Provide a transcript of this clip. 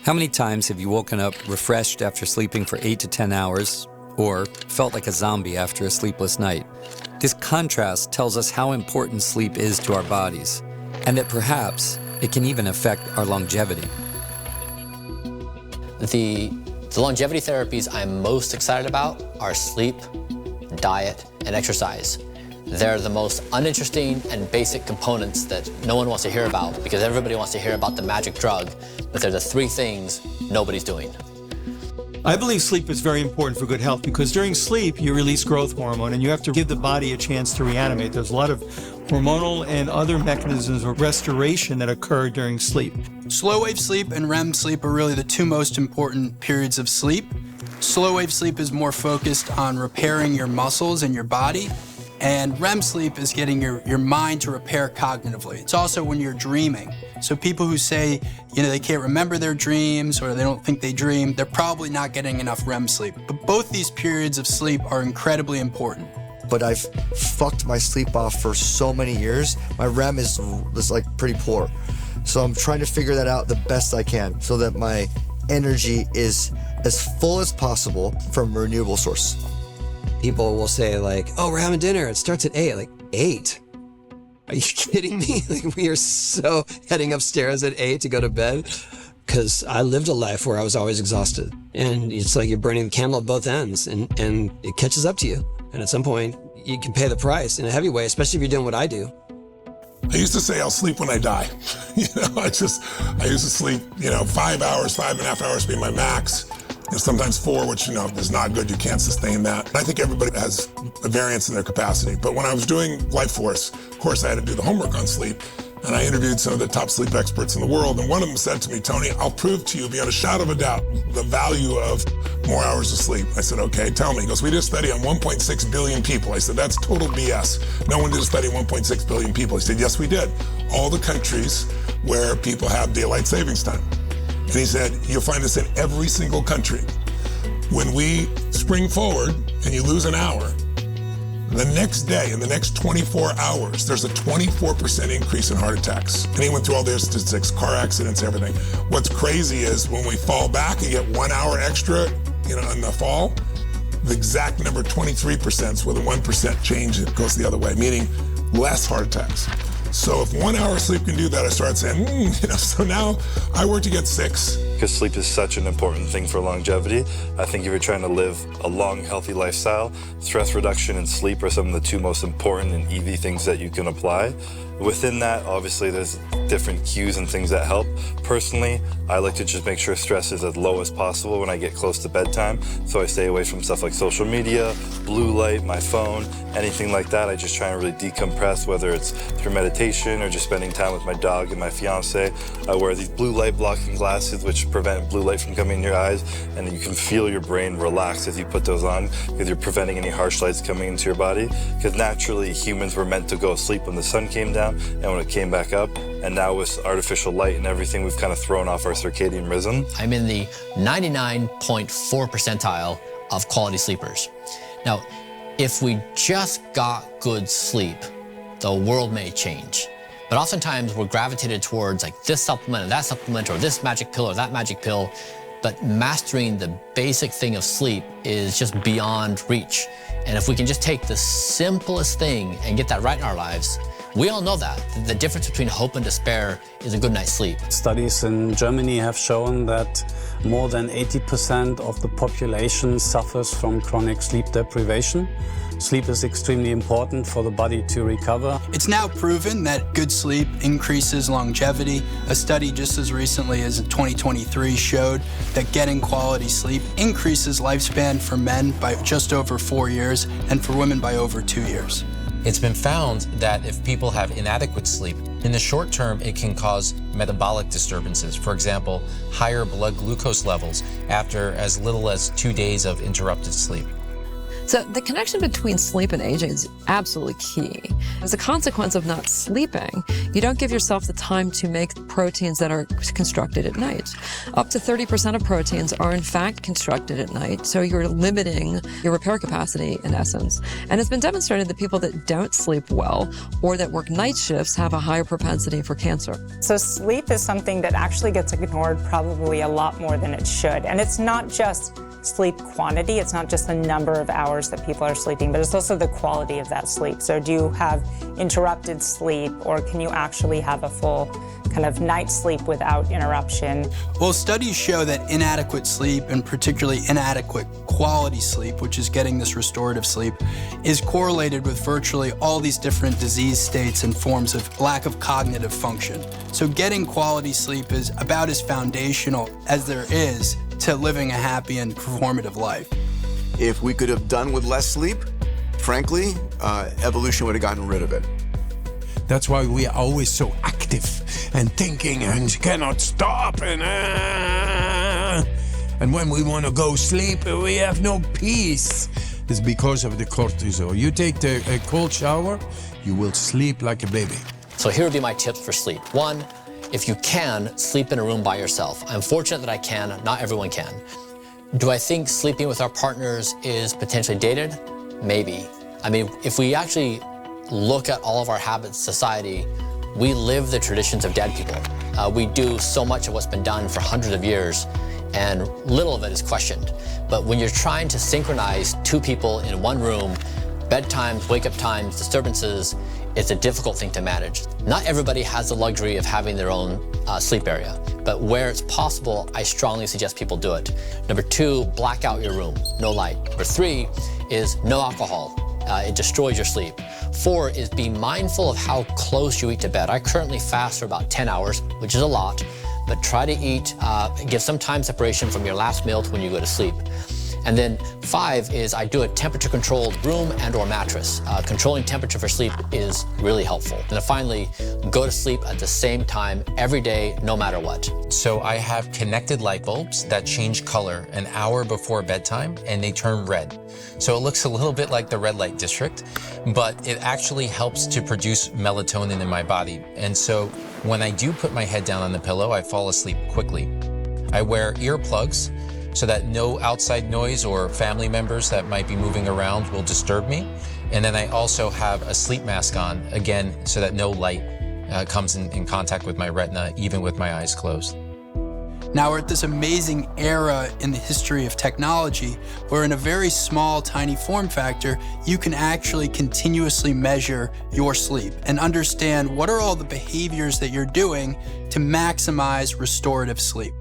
How many times have you woken up refreshed after sleeping for 8 to 10 hours, or felt like a zombie after a sleepless night? This contrast tells us how important sleep is to our bodies, and that perhaps it can even affect our longevity. The longevity therapies I'm most excited about are sleep, diet, and exercise. They're the most uninteresting and basic components that no one wants to hear about because everybody wants to hear about the magic drug, but they're the three things nobody's doing. I believe sleep is very important for good health because during sleep you release growth hormone and you have to give the body a chance to reanimate. There's a lot of hormonal and other mechanisms of restoration that occur during sleep. Slow wave sleep and REM sleep are really the two most important periods of sleep. Slow wave sleep is more focused on repairing your muscles and your body, and REM sleep is getting your mind to repair cognitively. It's also when you're dreaming. So people who say, they can't remember their dreams or they don't think they dream, they're probably not getting enough REM sleep. But both these periods of sleep are incredibly important. But I've fucked my sleep off for so many years. My REM is like pretty poor. So I'm trying to figure that out the best I can so that my energy is as full as possible from a renewable source. People will say like, oh, we're having dinner. It starts at 8. Like, 8? Are you kidding me? Like, we are so heading upstairs at 8 to go to bed. Because I lived a life where I was always exhausted. And it's like you're burning the candle at both ends and it catches up to you. And at some point, you can pay the price in a heavy way, especially if you're doing what I do. I used to say I'll sleep when I die. I used to sleep, 5 hours, 5.5 hours being my max. Sometimes 4, which, is not good. You can't sustain that. And I think everybody has a variance in their capacity. But when I was doing Life Force, of course, I had to do the homework on sleep. And I interviewed some of the top sleep experts in the world. And one of them said to me, Tony, I'll prove to you beyond a shadow of a doubt the value of more hours of sleep. I said, okay, tell me. He goes, we did a study on 1.6 billion people. I said, that's total BS. No one did a study on 1.6 billion people. He said, yes, we did. All the countries where people have daylight savings time. And he said, you'll find this in every single country. When we spring forward and you lose an hour, the next day, in the next 24 hours, there's a 24% increase in heart attacks. And he went through all their statistics, car accidents, everything. What's crazy is when we fall back and get 1 hour extra, in the fall, the exact number 23% is with a 1% change, it goes the other way, meaning less heart attacks. So if 1 hour sleep can do that, I started saying, so now I work to get 6. Because sleep is such an important thing for longevity. I think if you're trying to live a long, healthy lifestyle, stress reduction and sleep are some of the two most important and easy things that you can apply. Within that, obviously, there's different cues and things that help. Personally, I like to just make sure stress is as low as possible when I get close to bedtime. So I stay away from stuff like social media, blue light, my phone, anything like that. I just try and really decompress, whether it's through meditation or just spending time with my dog and my fiance. I wear these blue light blocking glasses, which prevent blue light from coming in your eyes, and you can feel your brain relax as you put those on because you're preventing any harsh lights coming into your body. Because naturally, humans were meant to go to sleep when the sun came down and when it came back up. And now with artificial light and everything, we've kind of thrown off our circadian rhythm. I'm in the 99.4 percentile of quality sleepers. Now, if we just got good sleep, the world may change. But oftentimes we're gravitated towards like this supplement and that supplement or this magic pill or that magic pill. But mastering the basic thing of sleep is just beyond reach. And if we can just take the simplest thing and get that right in our lives, we all know that. The difference between hope and despair is a good night's sleep. Studies in Germany have shown that more than 80% of the population suffers from chronic sleep deprivation. Sleep is extremely important for the body to recover. It's now proven that good sleep increases longevity. A study just as recently as in 2023 showed that getting quality sleep increases lifespan for men by just over 4 years and for women by over 2 years. It's been found that if people have inadequate sleep, in the short term, it can cause metabolic disturbances. For example, higher blood glucose levels after as little as 2 days of interrupted sleep. So the connection between sleep and aging is absolutely key. As a consequence of not sleeping, you don't give yourself the time to make proteins that are constructed at night. Up to 30% of proteins are in fact constructed at night, so you're limiting your repair capacity in essence. And it's been demonstrated that people that don't sleep well or that work night shifts have a higher propensity for cancer. So sleep is something that actually gets ignored probably a lot more than it should. And it's not just sleep quantity, it's not just the number of hours that people are sleeping, but it's also the quality of that sleep. So do you have interrupted sleep, or can you actually have a full kind of night sleep without interruption? Well, studies show that inadequate sleep, and particularly inadequate quality sleep, which is getting this restorative sleep, is correlated with virtually all these different disease states and forms of lack of cognitive function. So getting quality sleep is about as foundational as there is to living a happy and performative life. If we could have done with less sleep, frankly, evolution would have gotten rid of it. That's why we are always so active and thinking and cannot stop. And when we want to go sleep, we have no peace. It's because of the cortisol. You take a cold shower, you will sleep like a baby. So here would be my tips for sleep. 1, if you can, sleep in a room by yourself. I'm fortunate that I can, not everyone can. Do I think sleeping with our partners is potentially dated? Maybe. I mean, if we actually look at all of our habits in society, we live the traditions of dead people. We do so much of what's been done for hundreds of years, and little of it is questioned. But when you're trying to synchronize 2 people in one room, bedtimes, wake-up times, disturbances, it's a difficult thing to manage. Not everybody has the luxury of having their own sleep area, but where it's possible, I strongly suggest people do it. Number 2, black out your room, no light. Number 3 is no alcohol. It destroys your sleep. 4 is be mindful of how close you eat to bed. I currently fast for about 10 hours, which is a lot, but try to eat, give some time separation from your last meal to when you go to sleep. And then 5 is I do a temperature-controlled room and or mattress. Controlling temperature for sleep is really helpful. And then finally, go to sleep at the same time every day, no matter what. So I have connected light bulbs that change color an hour before bedtime, and they turn red. So it looks a little bit like the red light district, but it actually helps to produce melatonin in my body. And so when I do put my head down on the pillow, I fall asleep quickly. I wear earplugs so that no outside noise or family members that might be moving around will disturb me. And then I also have a sleep mask on, again, so that no light comes in contact with my retina, even with my eyes closed. Now we're at this amazing era in the history of technology where in a very small, tiny form factor, you can actually continuously measure your sleep and understand what are all the behaviors that you're doing to maximize restorative sleep.